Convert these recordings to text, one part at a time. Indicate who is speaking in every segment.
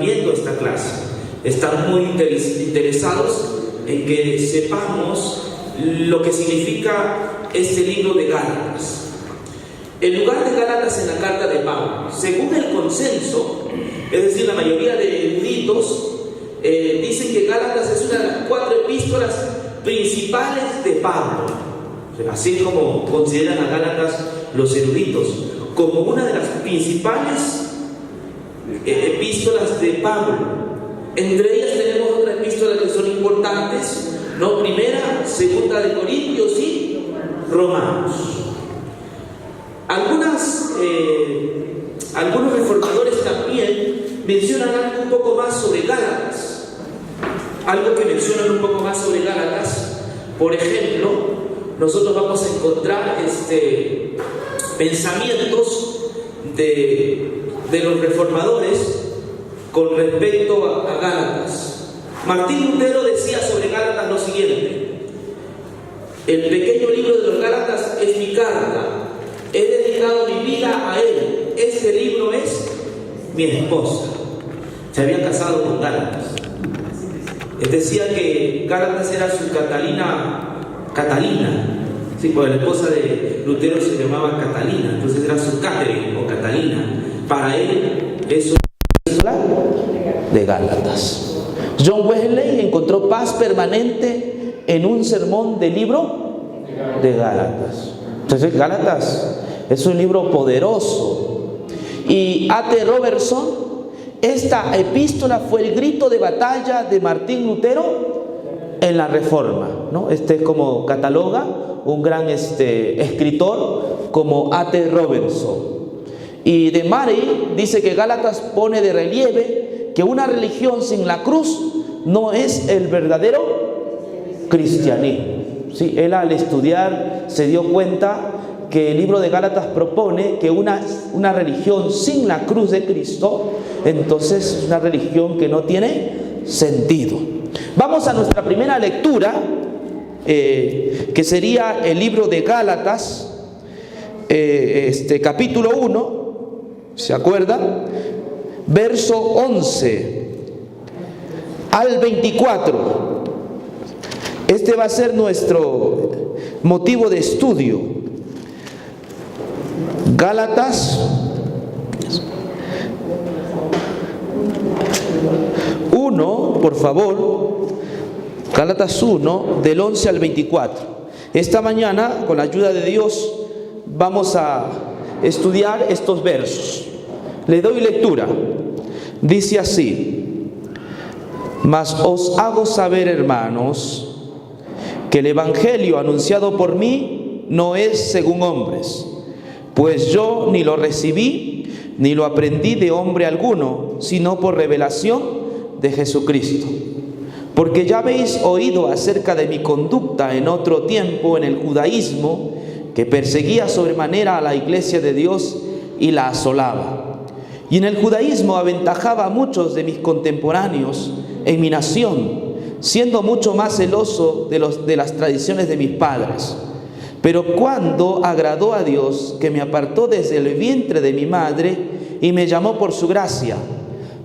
Speaker 1: viendo esta clase. Están muy interesados en que sepamos lo que significa este libro de Gálatas. El lugar de Gálatas en la carta de Pablo, según el consenso, es decir, la mayoría de eruditos dicen que Gálatas es una de las 4 epístolas principales de Pablo, así como consideran a Gálatas los eruditos, como una de las principales epístolas de Pablo. Entre ellas tenemos otras epístolas que son importantes, ¿no? Primera, segunda de Corintios y Romanos. Algunos reformadores también mencionan algo un poco más sobre Gálatas. Algo que mencionan un poco más sobre Gálatas. Por ejemplo, nosotros vamos a encontrar pensamientos de los reformadores con respecto a Gálatas. Martín Lutero decía sobre Gálatas lo siguiente: el pequeño libro de los Gálatas es mi carta. He dedicado mi vida a él. Este libro es mi esposa. Se había casado con Gálatas. Él decía que Gálatas era su Catalina. Sí, porque la esposa de Lutero se llamaba Catalina, entonces era su Catherine o Catalina. Para él, eso es de Gálatas. John Wesley encontró paz permanente en un sermón del libro de Gálatas. Entonces, Gálatas es un libro poderoso. Y A.T. Robertson, esta epístola fue el grito de batalla de Martín Lutero en la Reforma, ¿no? Es como cataloga un gran escritor como A.T. Robertson. Y de Murray dice que Gálatas pone de relieve que una religión sin la cruz no es el verdadero cristianismo. Sí, él al estudiar se dio cuenta que el libro de Gálatas propone que una religión sin la cruz de Cristo, entonces es una religión que no tiene sentido. Vamos a nuestra primera lectura, que sería el libro de Gálatas, capítulo 1, ¿se acuerdan? Verso 11 al 24. Este va a ser nuestro motivo de estudio. Gálatas 1, por favor. Gálatas 1, del 11 al 24. Esta mañana, con la ayuda de Dios, vamos a estudiar estos versos. Le doy lectura. Dice así: mas os hago saber, hermanos, que el evangelio anunciado por mí no es según hombres, pues yo ni lo recibí ni lo aprendí de hombre alguno, sino por revelación de Jesucristo. Porque ya habéis oído acerca de mi conducta en otro tiempo en el judaísmo, que perseguía sobremanera a la iglesia de Dios y la asolaba. Y en el judaísmo aventajaba a muchos de mis contemporáneos en mi nación, siendo mucho más celoso de las tradiciones de mis padres. Pero cuando agradó a Dios, que me apartó desde el vientre de mi madre y me llamó por su gracia,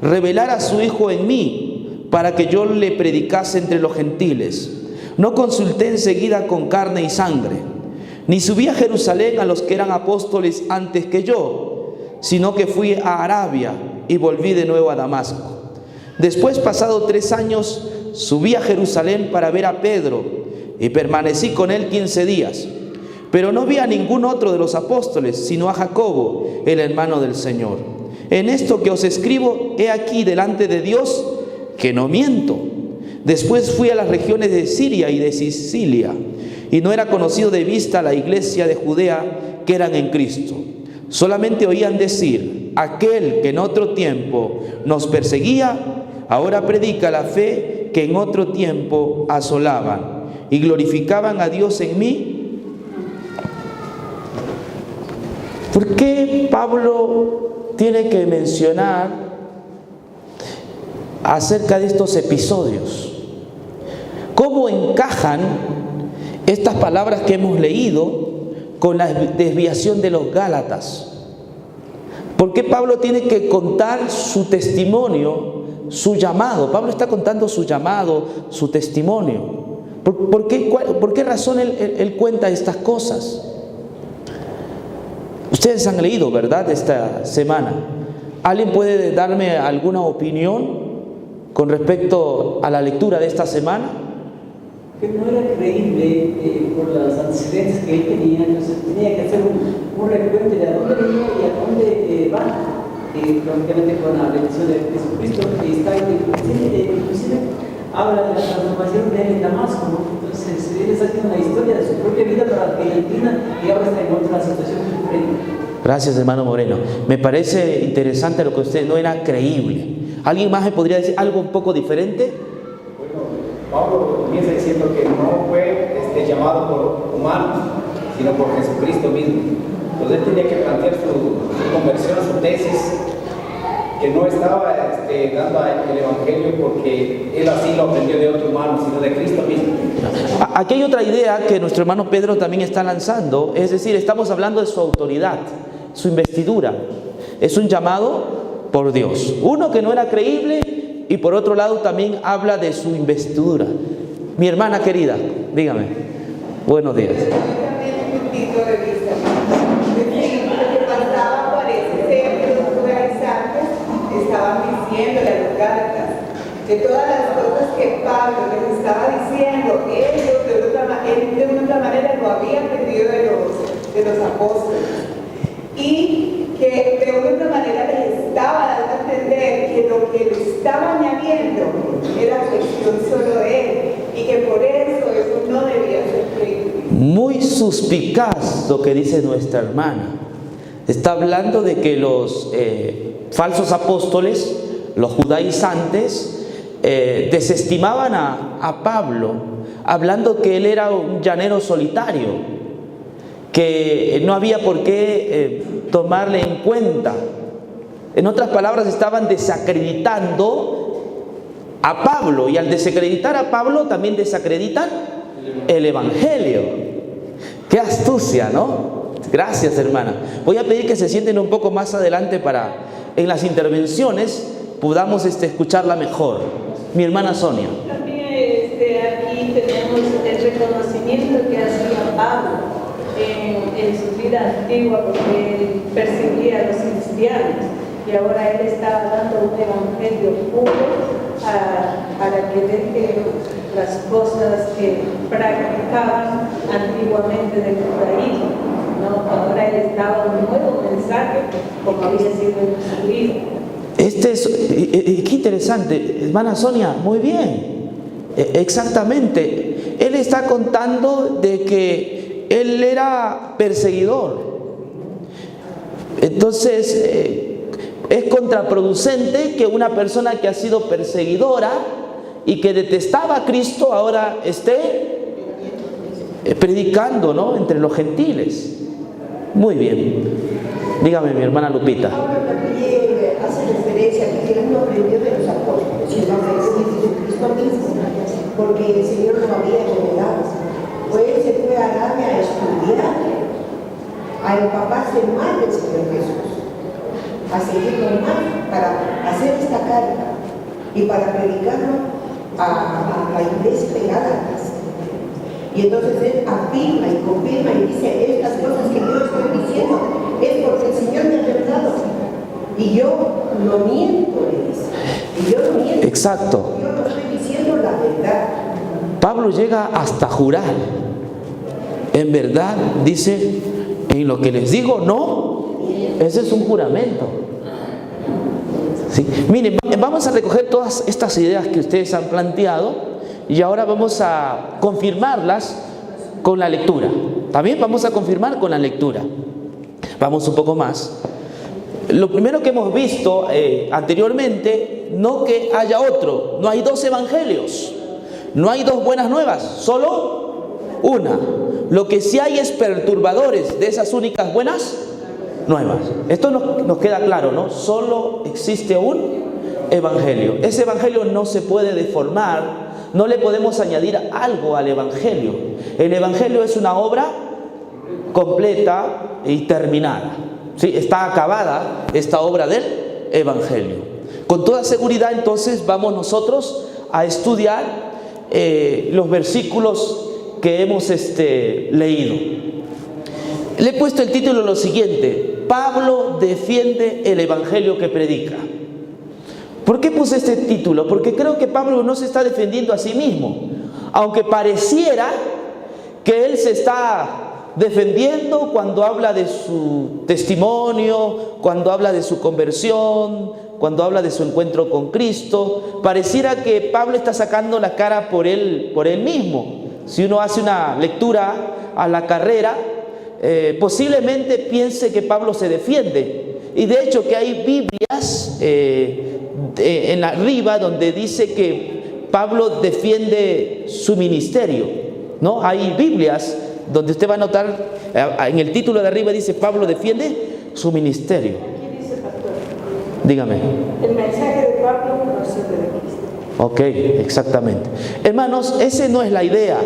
Speaker 1: revelar a su Hijo en mí, para que yo le predicase entre los gentiles, no consulté enseguida con carne y sangre, ni subí a Jerusalén a los que eran apóstoles antes que yo, sino que fui a Arabia y volví de nuevo a Damasco. Después, pasado 3 años, subí a Jerusalén para ver a Pedro y permanecí con él 15 días. Pero no vi a ningún otro de los apóstoles, sino a Jacobo, el hermano del Señor. En esto que os escribo, he aquí delante de Dios que no miento. Después fui a las regiones de Siria y de Sicilia, y no era conocido de vista la iglesia de Judea que eran en Cristo. Solamente oían decir: aquel que en otro tiempo nos perseguía, ahora predica la fe que en otro tiempo asolaban, y glorificaban a Dios en mí. ¿Por qué Pablo tiene que mencionar acerca de estos episodios? ¿Cómo encajan estas palabras que hemos leído con la desviación de los Gálatas? ¿Por qué Pablo tiene que contar su testimonio su llamado. Pablo está contando su llamado, su testimonio. ¿Por qué razón él cuenta estas cosas? Ustedes han leído, ¿verdad?, esta semana. ¿Alguien puede darme alguna opinión con respecto a la lectura de esta semana?
Speaker 2: Que no era creíble por los antecedentes que él tenía, entonces tenía que hacer un recuento de a dónde venía y a dónde va. Lógicamente con la bendición de Jesucristo, que está inclusive habla de la transformación de él en Damasco, ¿no? Entonces él está haciendo la historia de su propia vida para que entienda y ahora está en otra situación diferente.
Speaker 1: Gracias, hermano Moreno. Me parece interesante lo que usted, no era creíble. ¿Alguien más me podría decir algo un poco diferente?
Speaker 3: Bueno, Pablo comienza diciendo que no fue llamado por humanos, sino por Jesucristo mismo. Entonces él tenía que plantear su conversión, su tesis, que no estaba dando el Evangelio porque él así lo aprendió de otro humano, sino de Cristo mismo.
Speaker 1: Aquí hay otra idea que nuestro hermano Pedro también está lanzando, es decir, estamos hablando de su autoridad, su investidura. Es un llamado por Dios. Uno, que no era creíble, y por otro lado también habla de su investidura. Mi hermana querida, dígame. Buenos días.
Speaker 4: Estaban diciéndole a los Gálatas que todas las cosas que Pablo les estaba diciendo, ellos de una manera lo habían aprendido de los apóstoles, y que de una manera les estaba dando a entender que lo que le estaba añadiendo era cuestión solo de él, y que por eso no debía ser creíble.
Speaker 1: Muy suspicaz lo que dice nuestra hermana. Está hablando de que los falsos apóstoles, los judaizantes, desestimaban a Pablo, hablando que él era un llanero solitario, que no había por qué tomarle en cuenta. En otras palabras, estaban desacreditando a Pablo, y al desacreditar a Pablo también desacreditan el Evangelio. ¡Qué astucia!, ¿no? Gracias, hermana. Voy a pedir que se sienten un poco más adelante para en las intervenciones podamos escucharla mejor. Mi hermana Sonia.
Speaker 5: También aquí tenemos el reconocimiento que hacía Pablo en su vida antigua, porque él perseguía a los cristianos, y ahora él está dando un evangelio puro para que dejen las cosas que practicaban antiguamente del judaísmo. No, ahora él estaba un nuevo mensaje como había sido en su vida.
Speaker 1: Qué interesante, hermana Sonia, muy bien, exactamente. Él está contando de que él era perseguidor. Entonces, es contraproducente que una persona que ha sido perseguidora y que detestaba a Cristo ahora esté predicando, ¿no?, entre los gentiles. Muy bien. Dígame, mi hermana Lupita.
Speaker 6: Ahora también hace referencia a que él no aprendió de los apóstoles, sino de Jesucristo mismo, porque el Señor lo había revelado. Pues él se fue a Arabia a estudiar, a empaparse más del Señor Jesús, a seguirlo más, para hacer esta carta y para predicarlo a la iglesia de Gálatas. Y entonces él afirma y confirma y dice: estas cosas que yo estoy diciendo es porque el Señor me ha revelado, y yo no miento, le dice. Y yo no miento.
Speaker 1: Exacto.
Speaker 6: Yo no estoy diciendo la verdad.
Speaker 1: Pablo llega hasta jurar. En verdad, dice, en lo que les digo, no. Ese es un juramento. ¿Sí? Miren, vamos a recoger todas estas ideas que ustedes han planteado, y ahora vamos a confirmarlas con la lectura. También vamos a confirmar con la lectura. Vamos un poco más. Lo primero que hemos visto anteriormente, no que haya otro, no hay dos evangelios, no hay dos buenas nuevas, solo una. Lo que sí hay es perturbadores de esas únicas buenas nuevas. Esto nos queda claro, ¿no? Solo existe un evangelio. Ese evangelio no se puede deformar, no le podemos añadir algo al evangelio. El evangelio es una obra completa y terminada. ¿Sí? Está acabada esta obra del evangelio. Con toda seguridad, entonces, vamos nosotros a estudiar los versículos que hemos leído. Le he puesto el título lo siguiente: Pablo defiende el evangelio que predica. ¿Por qué puse este título? Porque creo que Pablo no se está defendiendo a sí mismo, aunque pareciera que él se está defendiendo cuando habla de su testimonio, cuando habla de su conversión, cuando habla de su encuentro con Cristo. Pareciera que Pablo está sacando la cara por él mismo. Si uno hace una lectura a la carrera, posiblemente piense que Pablo se defiende. Y de hecho que hay Biblias en arriba donde dice que Pablo defiende su ministerio, ¿no? Hay Biblias donde usted va a notar, en el título de arriba dice: Pablo defiende su ministerio.
Speaker 5: Aquí dice, pastor,
Speaker 1: Dígame.
Speaker 5: el mensaje de Pablo procede de Cristo.
Speaker 1: Ok, exactamente. Hermanos, esa no es la idea.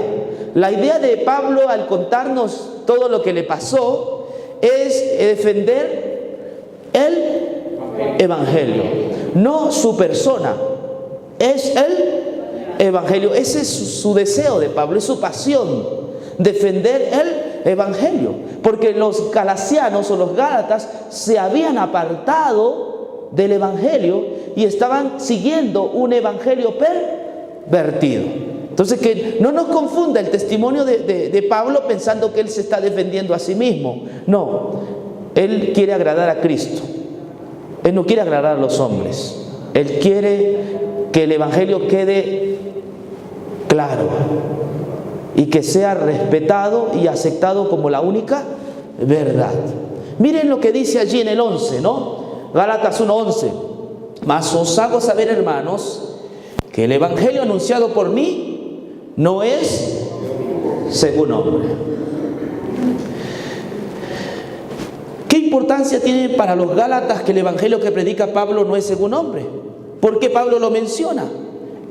Speaker 1: La idea de Pablo al contarnos todo lo que le pasó es defender el evangelio, no su persona, es el evangelio. Ese es su deseo de Pablo, es su pasión, defender el evangelio, porque los galatianos o los gálatas se habían apartado del evangelio y estaban siguiendo un evangelio pervertido. Entonces, que no nos confunda el testimonio de Pablo pensando que él se está defendiendo a sí mismo. No, él quiere agradar a Cristo. Él no quiere agradar a los hombres. Él quiere que el evangelio quede claro y que sea respetado y aceptado como la única verdad. Miren lo que dice allí en el 11, ¿no? Gálatas 1:11. Mas os hago saber, hermanos, que el evangelio anunciado por mí no es según hombre. ¿Qué importancia tiene para los gálatas que el evangelio que predica Pablo no es según hombre? ¿Por qué Pablo lo menciona?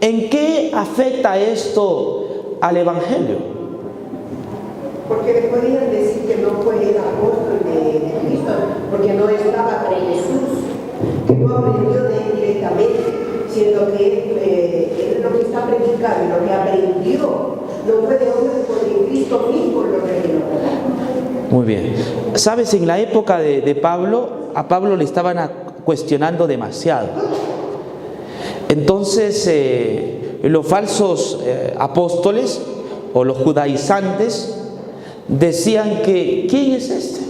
Speaker 1: ¿En qué afecta esto al evangelio?
Speaker 6: Porque le podían decir que no fue el apóstol de Cristo, porque no estaba con Jesús, que no aprendió de él directamente, siendo que él lo que está predicando, lo que aprendió, no fue de hombre, porque Cristo mismo lo reveló.
Speaker 1: Muy bien. Sabes, en la época de Pablo, a Pablo le estaban cuestionando demasiado. Entonces, los falsos apóstoles o los judaizantes decían que ¿quién es este?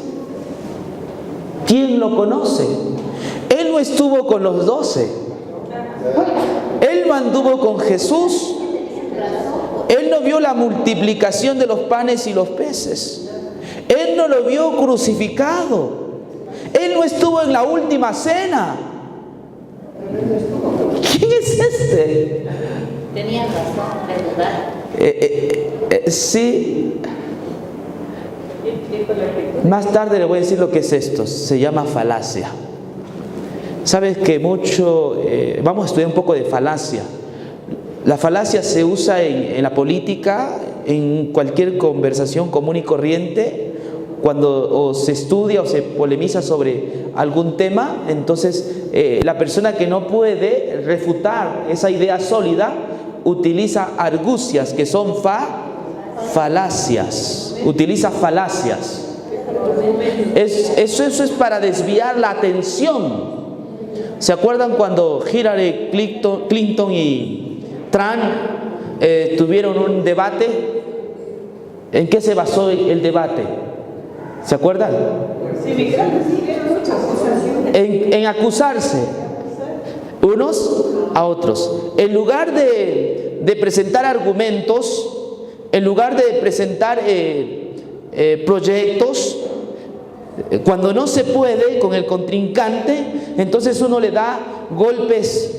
Speaker 1: ¿Quién lo conoce? Él no estuvo con los 12. Él no anduvo con Jesús. Él no vio la multiplicación de los panes y los peces. Él no lo vio crucificado. Él no estuvo en la última cena. ¿Quién es este?
Speaker 7: Tenía razón de dudar.
Speaker 1: Sí. Más tarde le voy a decir lo que es esto. Se llama falacia. Sabes que vamos a estudiar un poco de falacia. La falacia se usa en la política, en cualquier conversación común y corriente. Cuando se estudia o se polemiza sobre algún tema, entonces la persona que no puede refutar esa idea sólida utiliza argucias, que son falacias. Utiliza falacias. Eso es para desviar la atención. ¿Se acuerdan cuando Hillary Clinton y Trump tuvieron un debate? ¿En qué se basó el debate? ¿Se acuerdan? En acusarse unos a otros. En lugar de presentar argumentos, en lugar de presentar proyectos, cuando no se puede con el contrincante, entonces uno le da golpes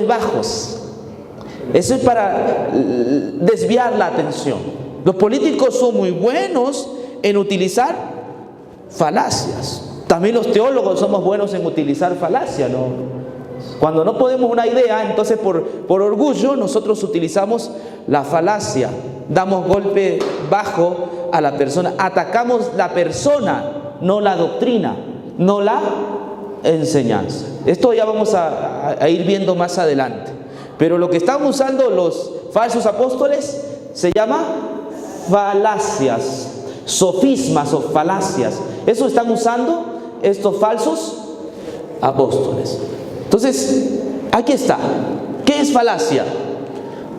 Speaker 1: bajos. Eso es para desviar la atención. Los políticos son muy buenos en utilizar falacias. También los teólogos somos buenos en utilizar falacias, ¿no? Cuando no podemos una idea, entonces por orgullo nosotros utilizamos la falacia. Damos golpe bajo a la persona. Atacamos la persona, no la doctrina, no la enseñanza. Esto ya vamos a ir viendo más adelante. Pero lo que están usando los falsos apóstoles se llama falacias, sofismas o falacias. Eso están usando estos falsos apóstoles. Entonces, aquí está. ¿Qué es falacia?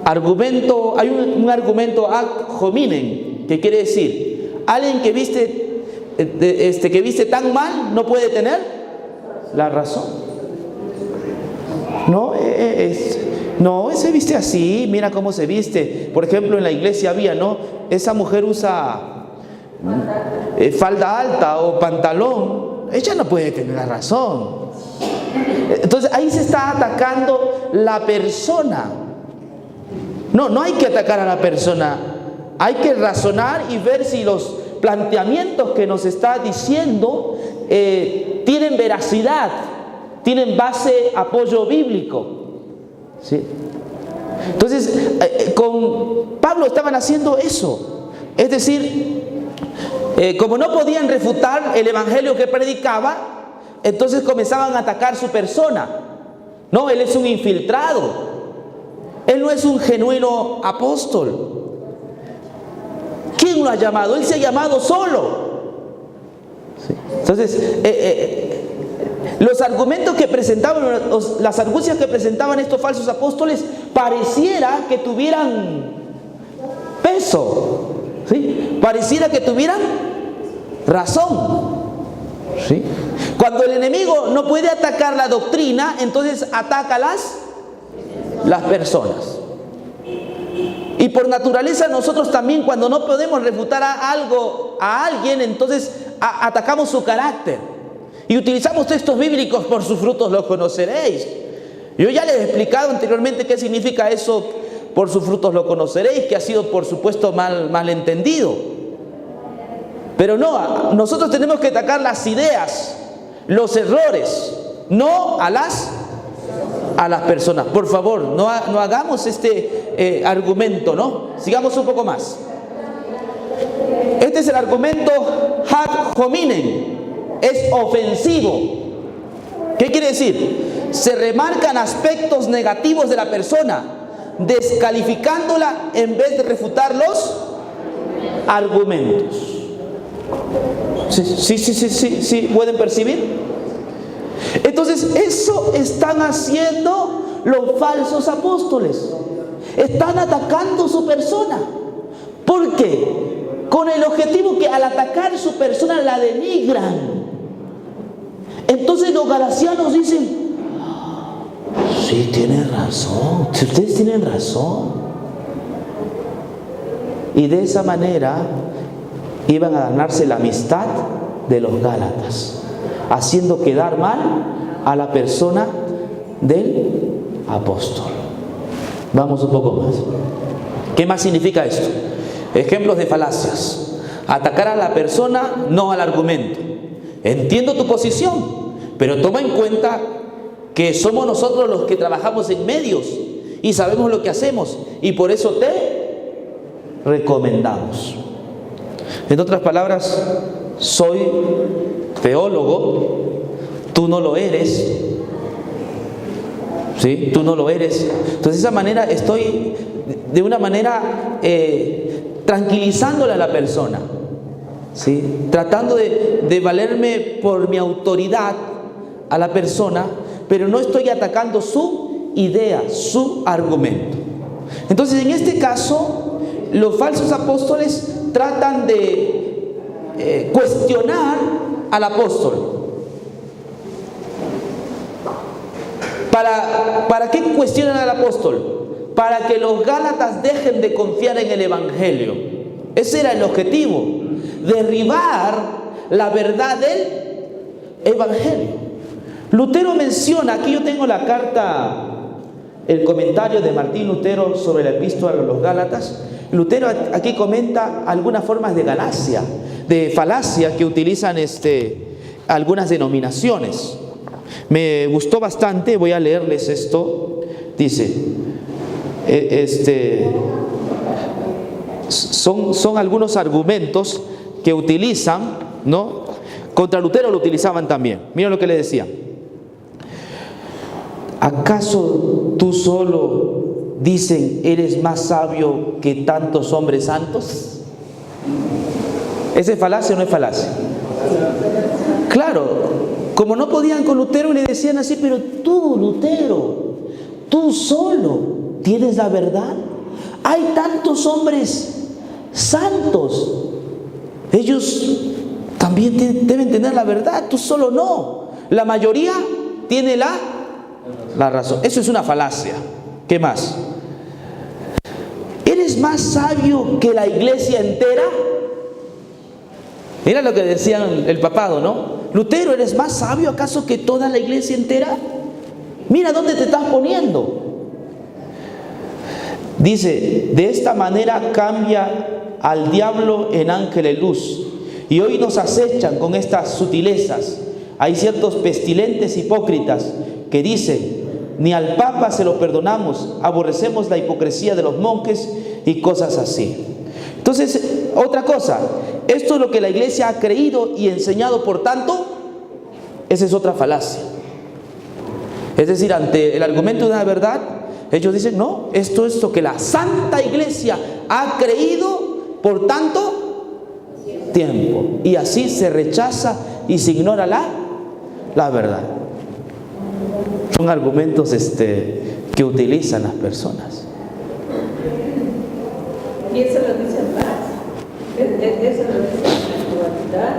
Speaker 1: Argumento, hay un argumento ad hominem, que quiere decir, alguien que viste tan mal no puede tener la razón. No, se viste así, mira cómo se viste. Por ejemplo, en la iglesia había, ¿no? Esa mujer usa falda alta o pantalón, ella no puede tener la razón. Entonces ahí se está atacando la persona. No hay que atacar a la persona, hay que razonar y ver si los planteamientos que nos está diciendo tienen veracidad, tienen base, apoyo bíblico. ¿Sí? Entonces, con Pablo estaban haciendo eso. Es decir, como no podían refutar el evangelio que predicaba, entonces comenzaban a atacar su persona. No, él es un infiltrado. Él no es un genuino apóstol. ¿Quién lo ha llamado? Él se ha llamado solo. ¿Sí? Entonces, los argumentos que presentaban, las argucias que presentaban estos falsos apóstoles, pareciera que tuvieran peso, ¿sí? Pareciera que tuvieran razón, ¿sí? Cuando el enemigo no puede atacar la doctrina, entonces ataca las personas. Y por naturaleza nosotros también, cuando no podemos refutar a alguien, entonces atacamos su carácter. Y utilizamos textos bíblicos: por sus frutos los conoceréis. Yo ya les he explicado anteriormente qué significa eso, por sus frutos lo conoceréis, que ha sido por supuesto mal entendido. Pero no, nosotros tenemos que atacar las ideas, los errores, no a las personas. Por favor, no hagamos este argumento, ¿no? Sigamos un poco más. Este es el argumento ad hominem. Es ofensivo. ¿Qué quiere decir? Se remarcan aspectos negativos de la persona, descalificándola en vez de refutar los argumentos. Sí, ¿pueden percibir? Entonces, eso están haciendo los falsos apóstoles. Están atacando su persona. ¿Por qué? Con el objetivo que al atacar su persona la denigran. Entonces los galatianos dicen: sí, tienen razón, ustedes tienen razón. Y de esa manera iban a ganarse la amistad de los gálatas, haciendo quedar mal a la persona del apóstol. Vamos un poco más. ¿Qué más significa esto? Ejemplos de falacias. Atacar a la persona, no al argumento. Entiendo tu posición, pero toma en cuenta que somos nosotros los que trabajamos en medios y sabemos lo que hacemos, y por eso te recomendamos. En otras palabras, soy teólogo, tú no lo eres, ¿sí? Tú no lo eres. Entonces de esa manera estoy de una manera tranquilizándole a la persona, ¿sí? Tratando de valerme por mi autoridad a la persona, pero no estoy atacando su idea, su argumento. Entonces en este caso los falsos apóstoles tratan de cuestionar al apóstol. ¿Para qué cuestionan al apóstol? Para que los gálatas dejen de confiar en el evangelio. Ese era el objetivo: derribar la verdad del evangelio. Lutero menciona, aquí yo tengo la carta, el comentario de Martín Lutero sobre la epístola a los Gálatas. Lutero aquí comenta algunas formas de falacia que utilizan algunas denominaciones. Me gustó bastante, voy a leerles esto. Dice, son algunos argumentos que utilizan, ¿no? Contra Lutero lo utilizaban también. Miren lo que le decía. ¿acaso tú solo, dicen, eres más sabio que tantos hombres santos? ¿Ese es falacia o no es falacia? Claro, como no podían con Lutero, le decían así: pero tú, Lutero, tú solo tienes la verdad. Hay tantos hombres santos, ellos también deben tener la verdad, tú solo no. La mayoría tiene la razón. Eso es una falacia. ¿Qué más? ¿Eres más sabio que la iglesia entera? Mira lo que decían el papado, ¿no? Lutero, ¿eres más sabio acaso que toda la iglesia entera? Mira dónde te estás poniendo. Dice: de esta manera cambia al diablo en ángel de luz, y hoy nos acechan con estas sutilezas. Hay ciertos pestilentes hipócritas que dicen: ni al Papa se lo perdonamos, aborrecemos la hipocresía de los monjes y cosas así. Entonces, otra cosa, esto es lo que la iglesia ha creído y enseñado, por tanto, esa es otra falacia. Es decir, ante el argumento de la verdad, ellos dicen: no, esto es lo que la Santa Iglesia ha creído por tanto tiempo. Y así se rechaza y se ignora la verdad. Son argumentos que utilizan las personas.
Speaker 5: Y eso lo dice Paz. Eso lo dice en la actualidad.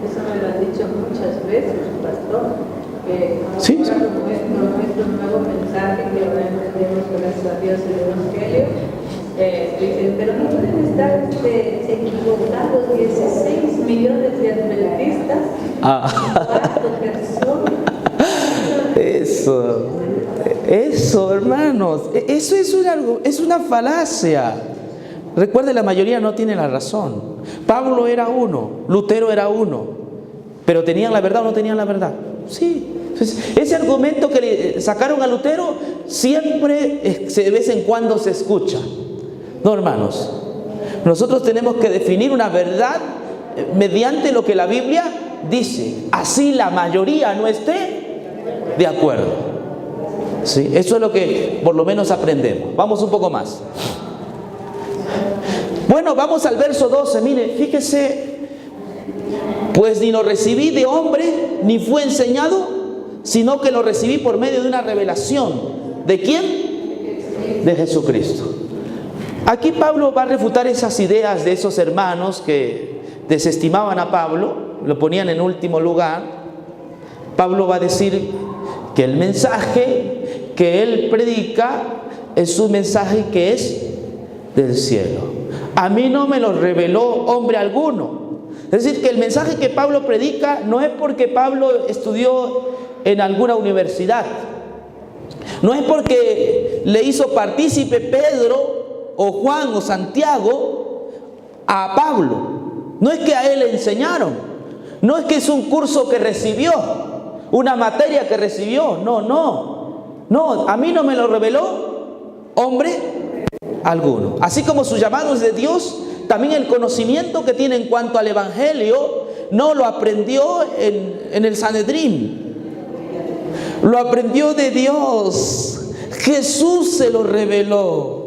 Speaker 5: Eso me lo han dicho muchas veces, pastor.
Speaker 1: Sí.
Speaker 5: Ahora con nuestro nuevo mensaje que ahora entendemos, gracias a Dios, el Evangelio, dicen: pero no pueden estar equivocados 16 millones de adventistas, 4 personas.
Speaker 1: Eso, hermanos, eso es una falacia. Recuerde, la mayoría no tiene la razón. Pablo era uno, Lutero era uno, pero ¿tenían la verdad o no tenían la verdad? Sí. Entonces, ese argumento que le sacaron a Lutero siempre, de vez en cuando, se escucha. No, hermanos, nosotros tenemos que definir una verdad mediante lo que la Biblia dice, así la mayoría no esté de acuerdo. ¿Sí? Eso es lo que por lo menos aprendemos. Vamos un poco más. Bueno, vamos al verso 12. Mire, fíjese: pues ni lo recibí de hombre, ni fue enseñado, sino que lo recibí por medio de una revelación. ¿De quién? De Jesucristo. Aquí Pablo va a refutar esas ideas de esos hermanos que desestimaban a Pablo, lo ponían en último lugar. Pablo va a decir que el mensaje que él predica es un mensaje que es del cielo. A mí no me lo reveló hombre alguno. Es decir, que el mensaje que Pablo predica no es porque Pablo estudió en alguna universidad, no es porque le hizo partícipe Pedro o Juan o Santiago a Pablo, no es que a él le enseñaron, no es que es un curso que recibió, una materia que recibió, no, a mí no me lo reveló hombre alguno. Así como su llamado es de Dios, también el conocimiento que tiene en cuanto al Evangelio no lo aprendió en el Sanedrín, lo aprendió de Dios. Jesús se lo reveló.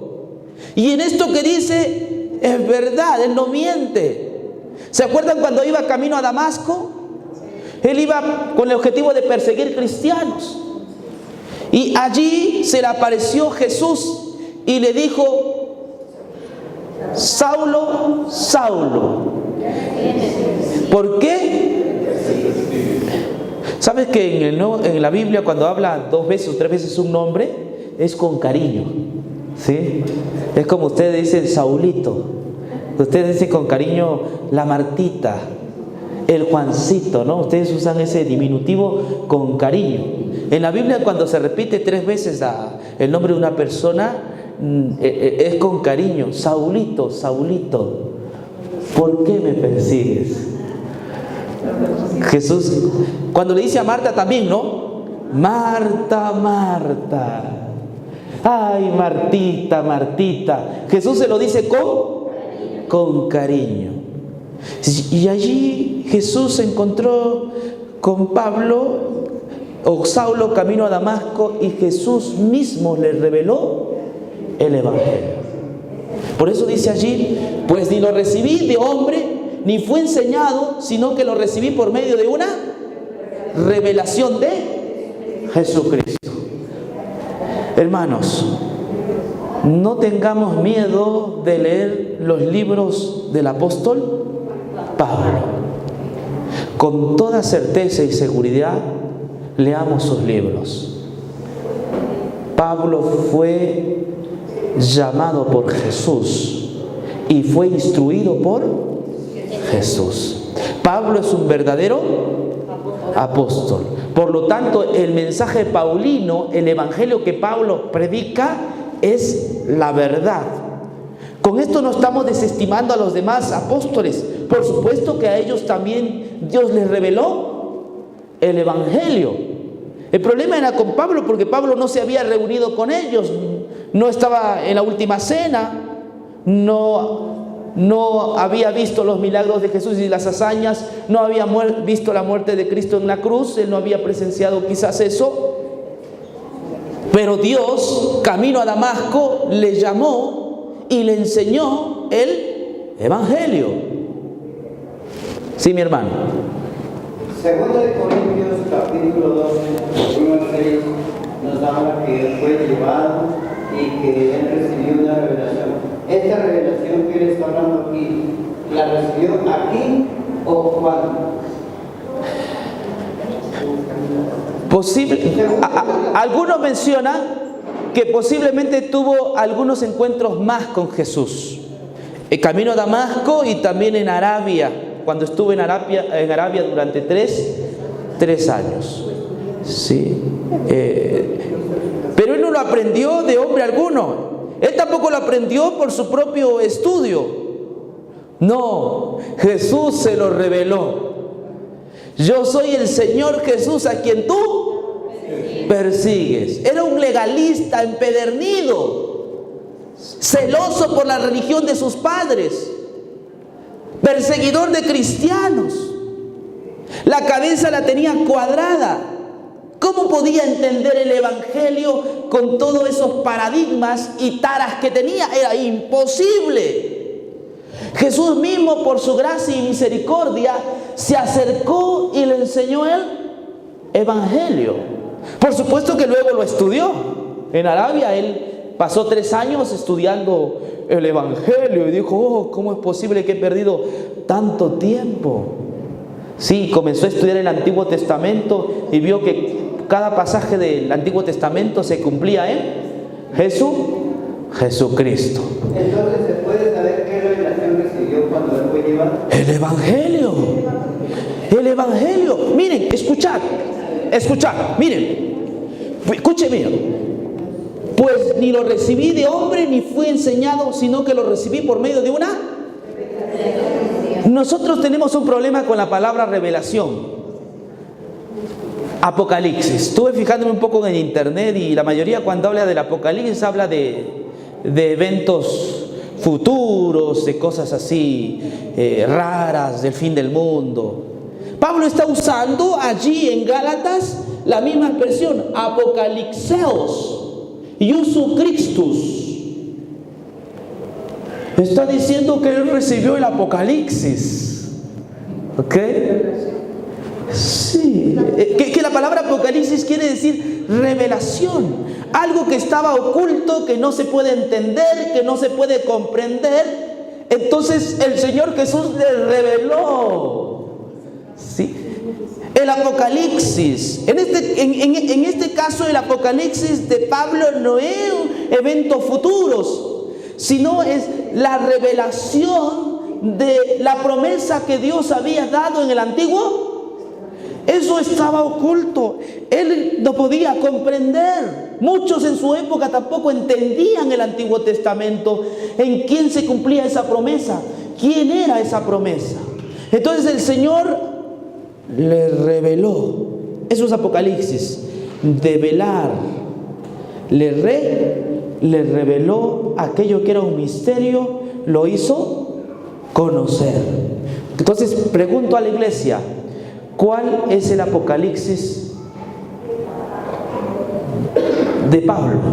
Speaker 1: Y en esto que dice es verdad, Él no miente. ¿Se acuerdan cuando iba camino a Damasco? Él iba con el objetivo de perseguir cristianos. Y allí se le apareció Jesús y le dijo: Saulo, Saulo, ¿por qué? ¿Sabes que en la Biblia, cuando habla 2 veces o 3 veces un nombre, es con cariño? ¿Sí? Es como ustedes dicen Saulito, ustedes dicen con cariño la Martita, el Juancito, ¿no? Ustedes usan ese diminutivo con cariño. En la Biblia, cuando se repite 3 veces el nombre de una persona, es con cariño. Saulito, Saulito, ¿por qué me persigues? Jesús, cuando le dice a Marta también, ¿no? Marta, Marta, ay, Martita, Martita. Jesús se lo dice con cariño. Y allí Jesús se encontró con Pablo Saulo camino a Damasco y Jesús mismo le reveló el Evangelio. Por eso dice allí, pues ni lo recibí de hombre, ni fue enseñado, sino que lo recibí por medio de una revelación de Jesucristo. Hermanos, no tengamos miedo de leer los libros del apóstol Pablo. Con toda certeza y seguridad, leamos sus libros. Pablo fue llamado por Jesús y fue instruido por Jesús. Pablo es un verdadero apóstol. Por lo tanto, el mensaje paulino, el evangelio que Pablo predica, es la verdad. Con esto no estamos desestimando a los demás apóstoles. Por supuesto que a ellos también Dios les reveló el evangelio. El problema era con Pablo, porque Pablo no se había reunido con ellos, no estaba en la última cena, no había visto los milagros de Jesús y las hazañas, no había visto la muerte de Cristo en la cruz, él no había presenciado quizás eso. Pero Dios, camino a Damasco, le llamó y le enseñó el evangelio. Sí, mi hermano.
Speaker 8: Segundo de Corintios capítulo 12, 1 al 6, nos habla que él fue llevado y que él recibió una revelación. Esta revelación que él está hablando aquí, ¿la recibió aquí o cuándo?
Speaker 1: Algunos mencionan que posiblemente tuvo algunos encuentros más con Jesús. El camino a Damasco y también en Arabia, cuando estuvo en Arabia durante tres años. Sí. Pero él no lo aprendió de hombre alguno. Él tampoco lo aprendió por su propio estudio. No, Jesús se lo reveló. Yo soy el Señor Jesús a quien tú persigues. Era un legalista empedernido, celoso por la religión de sus padres, perseguidor de cristianos. La cabeza la tenía cuadrada. ¿Cómo podía entender el evangelio con todos esos paradigmas y taras que tenía? Era imposible. Jesús mismo, por su gracia y misericordia, se acercó y le enseñó el evangelio. Por supuesto que luego lo estudió. En Arabia él pasó 3 años estudiando el evangelio y dijo, oh, ¿cómo es posible que he perdido tanto tiempo? Sí, comenzó a estudiar el Antiguo Testamento y vio que cada pasaje del Antiguo Testamento se cumplía en Jesucristo.
Speaker 8: Entonces, ¿se puede saber qué revelación recibió cuando él fue llevado?
Speaker 1: El evangelio. El evangelio. Miren, escuchad, miren, escúcheme. Pues ni lo recibí de hombre ni fue enseñado, sino que lo recibí por medio de una. Nosotros tenemos un problema con la palabra revelación. Apocalipsis. Estuve fijándome un poco en internet y la mayoría cuando habla del Apocalipsis habla de eventos futuros, de cosas así raras, del fin del mundo. Pablo está usando allí en Gálatas la misma expresión, apocalipseos, iusu Christus. Está diciendo que él recibió el Apocalipsis. ¿Ok? Sí. Que la palabra Apocalipsis quiere decir revelación. Algo que estaba oculto, que no se puede entender, que no se puede comprender. Entonces el Señor Jesús le reveló. Sí. El Apocalipsis. En este caso el Apocalipsis de Pablo no es eventos futuros, sino es la revelación de la promesa que Dios había dado en el Antiguo. Eso estaba oculto. Él no podía comprender. Muchos en su época tampoco entendían el Antiguo Testamento. ¿En quién se cumplía esa promesa? ¿Quién era esa promesa? Entonces el Señor le reveló. Eso es Apocalipsis. Develar. Le reveló aquello que era un misterio, lo hizo conocer. Entonces pregunto a la iglesia, ¿cuál es el Apocalipsis de Pablo.